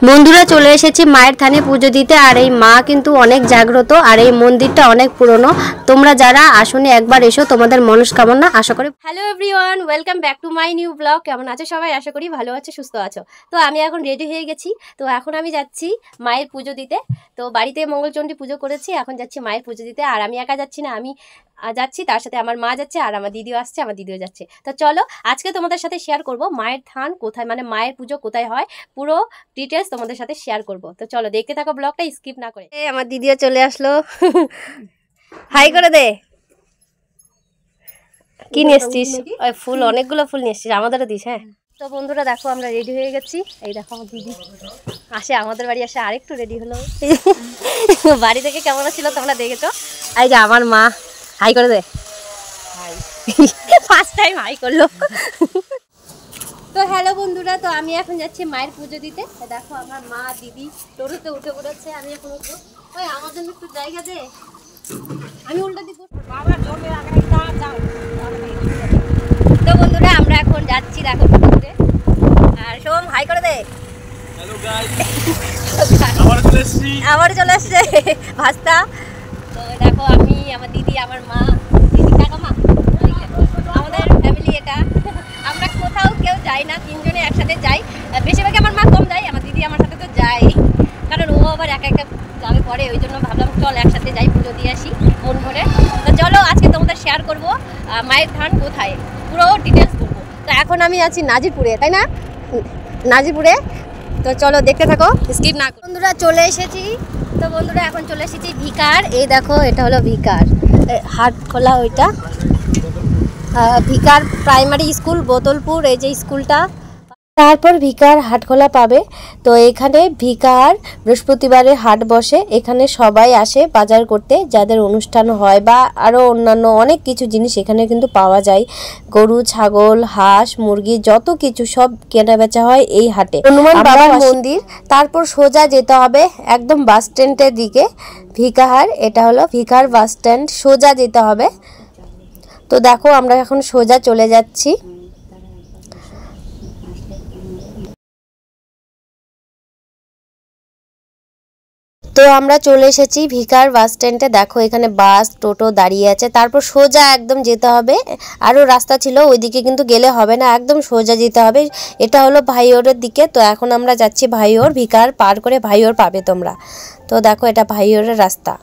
বন্ধুরা চলে এসেছি মায়ের থানে পুজো দিতে। আর এই মা কিন্তু অনেক জাগ্রত আর এই মন্দিরটা অনেক পুরনো। তোমরা যারা আসনে একবার এসো, তোমাদের মনস্কামনা আশা করি। Hello everyone, welcome back to my new blog. কেমন আছো সবাই? আশা করি ভালো আছো, সুস্থ আছো। তো আমি এখন রেডি হয়ে গেছি। তো এখন আমি যাচ্ছি মায়ের পুজো দিতে। তো বাড়িতে মঙ্গলচণ্ডী পুজো করেছি, এখন যাচ্ছি মায়ের পুজো দিতে। আর আমি একা যাচ্ছি না, আমি যাচ্ছি, তার সাথে আমার মা যাচ্ছে আর আমার দিদিও আসছে, আমার দিদিও যাচ্ছে। তো চলো আজকে তোমাদের সাথে শেয়ার করব মায়ের থান কোথায়, মানে মায়ের পুজো কোথায় হয়, পুরো ডিটেলস তোমাদের সাথে শেয়ার করব। তো চলো দেখতে থাকো ব্লগটা স্কিপ না করে। আমার দিদিও চলে আসলো, হাই করে দে। কি নিয়ে এসছিস? ওই ফুল, অনেকগুলো ফুল নিয়ে এসছিস, আমাদেরও দিস। হ্যাঁ, তো বন্ধুরা দেখো আমরা রেডি হয়ে গেছি। এই দেখো আমার দিদি আসে, আমাদের বাড়ি আসে আরেকটু রেডি হলো। বাড়ি থেকে কেমন ছিল তোমরা দেখেছো। এই যে আমার মা, হাই করে দে। ফার্স্ট টাইম হাই করলো। তো হ্যালো বন্ধুরা, তো আমি এখন যাচ্ছি মায়ের পুজো দিতে। দেখো আমার মা দিদি টোটোতে উঠে পড়েছে, আমি এখন উঠবো। ওই আমার জন্য একটু জায়গা দে, আমি উল্টা দিব। তো বন্ধুরা আমরা এখন যাচ্ছি, দেখো টোটোতে। আর সোম হাই করে দে। হ্যালো গাইস, আবার চলে এসছে ভাস্তা। তো দেখো আমি, আমার দিদি, আমার মা, দিদি কাকামা, আমাদের ফ্যামিলি এটা। আমরা কোথাও কেউ যাই না, তিনজনে একসাথে যাই। বেশিরভাগ আমার মা কম যায়, আমার দিদি আমার সাথে তো যাই, কারণ ও আবার একা একা যাবে পরে, ওই জন্য ভাবলাম চল একসাথে যাই, পুজো দিয়ে আসি মন ভরে। তো চলো আজকে তোমাদের শেয়ার করবো মায়ের ধান কোথায়, পুরো ডিটেলস করবো। তো এখন আমি আছি নাজিরপুরে, তাই না? নাজিরপুরে। তো চলো দেখতে থাকো, স্কিপ না। বন্ধুরা চলে এসেছি। তো বন্ধুরা এখন চলে এসেছি ভিকার। এই দেখো এটা হলো ভিকার, হাট খোলা ওইটা ভিকার প্রাইমারি স্কুল বোতলপুর, এই যে স্কুলটা। তারপর ভিকার হাটখোলা পাবে। তো এখানে ভিকার বৃহস্পতিবারে হাট বসে, এখানে সবাই আসে বাজার করতে, যাদের অনুষ্ঠান হয় বা আরও অন্যান্য অনেক কিছু জিনিস এখানে কিন্তু পাওয়া যায়। গরু, ছাগল, হাঁস, মুরগি, যত কিছু সব কেনা বেচা হয় এই হাটে। হনুমান বাবার মন্দির, তারপর সোজা যেতে হবে একদম বাস স্ট্যান্ডের দিকে। ভিকার, এটা হলো ভিকার বাস স্ট্যান্ড, সোজা যেতে হবে। তো দেখো আমরা এখন সোজা চলে যাচ্ছি। তো আমরা চলে এসেছি ভিকার বাস স্ট্যান্ডে। দেখো এখানে বাস টোটো দাঁড়িয়ে আছে, তারপর সোজা একদম যেতে হবে। আরও রাস্তা ছিল, ওইদিকে কিন্তু গেলে হবে না, একদম সোজা যেতে হবে। এটা হলো ভাইওরের দিকে। তো এখন আমরা যাচ্ছি ভাইওর, ভিকার পার করে ভাইওর পাবে তোমরা। তো দেখো এটা ভাইওরের রাস্তা।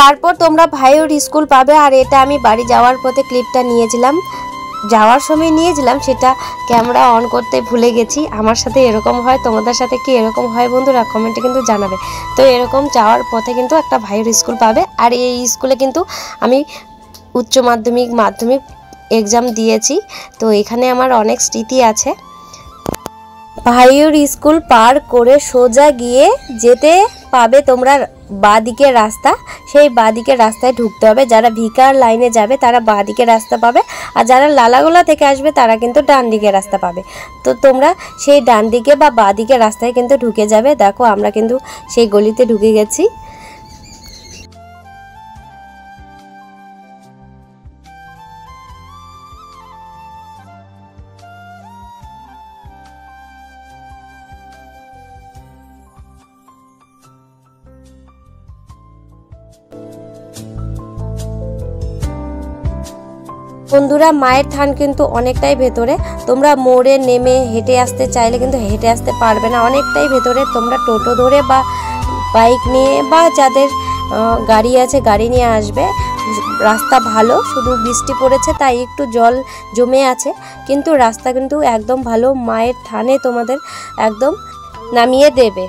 তারপর তোমরা ভাইওর স্কুল পাবে। আর এটা আমি বাড়ি যাওয়ার পথে ক্লিপটা নিয়েছিলাম, যাওয়ার সময় নিয়েছিলাম, সেটা ক্যামেরা অন করতে ভুলে গেছি। আমার সাথে এরকম হয়, তোমাদের সাথে কি এরকম হয় বন্ধুরা কমেন্টে কিন্তু জানাবে। তো এরকম যাওয়ার পথে কিন্তু একটা ভাইওর স্কুল পাবে। আর এই স্কুলে কিন্তু আমি উচ্চ মাধ্যমিক, মাধ্যমিক এক্সাম দিয়েছি। তো এখানে আমার অনেক স্মৃতি আছে। ভাইওর স্কুল পার করে সোজা গিয়ে যেতে পাবে তোমরা বাঁদিকে রাস্তা, সেই বাঁদিকে রাস্তায় ঢুকতে হবে। যারা ভিকার লাইনে যাবে তারা বাঁদিকে রাস্তা পাবে, আর যারা লালাগোলা থেকে আসবে তারা কিন্তু ডান দিকে রাস্তা পাবে। তো তোমরা সেই ডান দিকে বা বাঁদিকে রাস্তায় কিন্তু ঢুকে যাবে। দেখো আমরা কিন্তু সেই গলিতে ঢুকে গেছি। বন্ধুরা মায়ের থান কিন্তু অনেকটাই ভেতরে, তোমরা মোড়ে নেমে হেঁটে আসতে চাইলে কিন্তু হেঁটে আসতে পারবে না, অনেকটাই ভেতরে। তোমরা টোটো ধরে বা বাইক নিয়ে বা যাদের গাড়ি আছে গাড়ি নিয়ে আসবে। রাস্তা ভালো, শুধু বৃষ্টি পড়েছে তাই একটু জল জমে আছে, কিন্তু রাস্তা কিন্তু একদম ভালো। মায়ের থানে তোমাদের একদম নামিয়ে দেবে।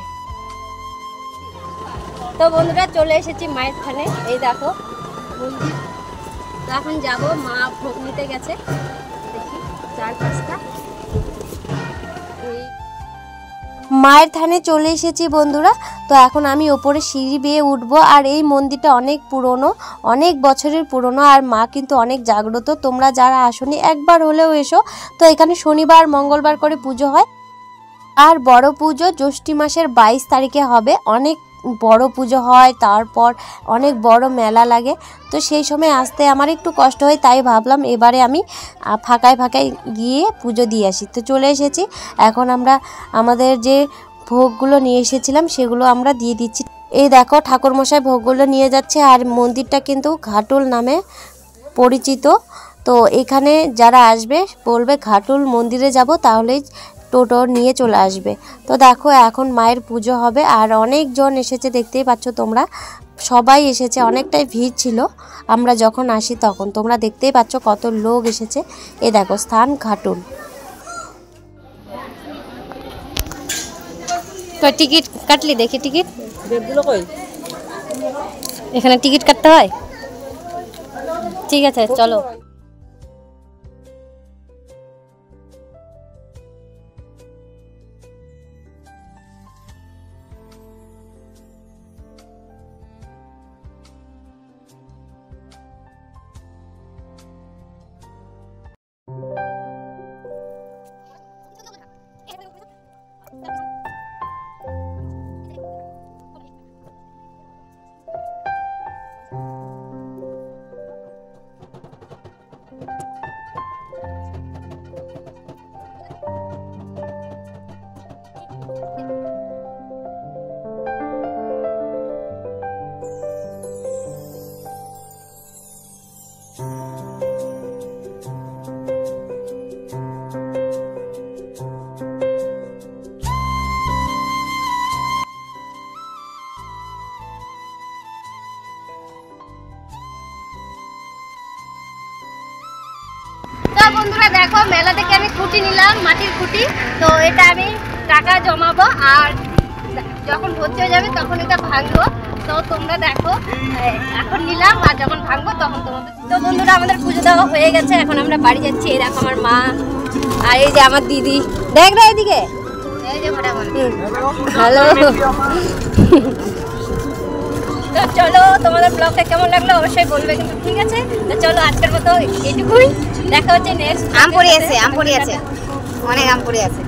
তো বন্ধুরা চলে এসেছি মায়ের থানে, এই দেখো মন্দির। এখন যাব, মা ভোগ নিতে গেছে, দেখি 4-5টা। মায়ের থানে চলে এসেছি বন্ধুরা। তো এখন আমি ওপরে সিঁড়ি বেয়ে উঠবো। আর এই মন্দিরটা অনেক পুরনো, অনেক বছরের পুরনো, আর মা কিন্তু অনেক জাগ্রত। তোমরা যারা আসনি একবার হলেও এসো। তো এখানে শনিবার মঙ্গলবার করে পুজো হয়, আর বড় পুজো জ্যৈষ্ঠী মাসের 22 তারিখে হবে। অনেক বড় পুজো হয়, তারপর অনেক বড় মেলা লাগে। তো সেই সময় আসতে আমার একটু কষ্ট হয়, তাই ভাবলাম এবারে আমি ফাঁকায় গিয়ে পুজো দিয়ে আসি। তো চলে এসেছি। এখন আমরা আমাদের যে ভোগগুলো নিয়ে এসেছিলাম সেগুলো আমরা দিয়ে দিচ্ছি। এই দেখো ঠাকুরমশাই ভোগগুলো নিয়ে যাচ্ছে। আর মন্দিরটা কিন্তু ঘাটুল নামে পরিচিত। তো এখানে যারা আসবে বলবে ঘাটুল মন্দিরে যাব, তাহলেই টোটো নিয়ে চলে আসবে। তো দেখো এখন মায়ের পুজো হবে, আর অনেকজন এসেছে, দেখতেই পাচ্ছ তোমরা, সবাই এসেছে। অনেকটাই ভিড় ছিল আমরা যখন আসি তখন। তোমরা দেখতেই পাচ্ছ কত লোক এসেছে। এ দেখো স্থান ঘাটুল। তো টিকিট কাটলি? দেখি টিকিট এখানে টিকিট কাটতে হয়। ঠিক আছে চলো। বন্ধুরা দেখো মেলা থেকে আমি খুঁটি নিলাম, মাটির খুঁটি। তো এটা আমি টাকা জমাবো, আর যখন ভর্তি হয়ে যাবে তখন এটা ভাঙবো। তো তোমরা দেখো এখন নিলাম, আর যখন ভাঙবো তখন তোমাদের। তো বন্ধুরা আমাদের পুজো দেওয়া হয়ে গেছে, এখন আমরা বাড়ি যাচ্ছি। এই দেখো আমার মা, আর এই যে আমার দিদি, দেখ রে এদিকে, হ্যালো। তো চলো, তোমাদের ব্লগটা কেমন লাগলো অবশ্যই বলবে কিন্তু, ঠিক আছে? তো চলো আজকের মতো এইটুকুই, দেখা হচ্ছে নেক্সট। আম পড়ে আছে, অনেক আম পড়ে আছে।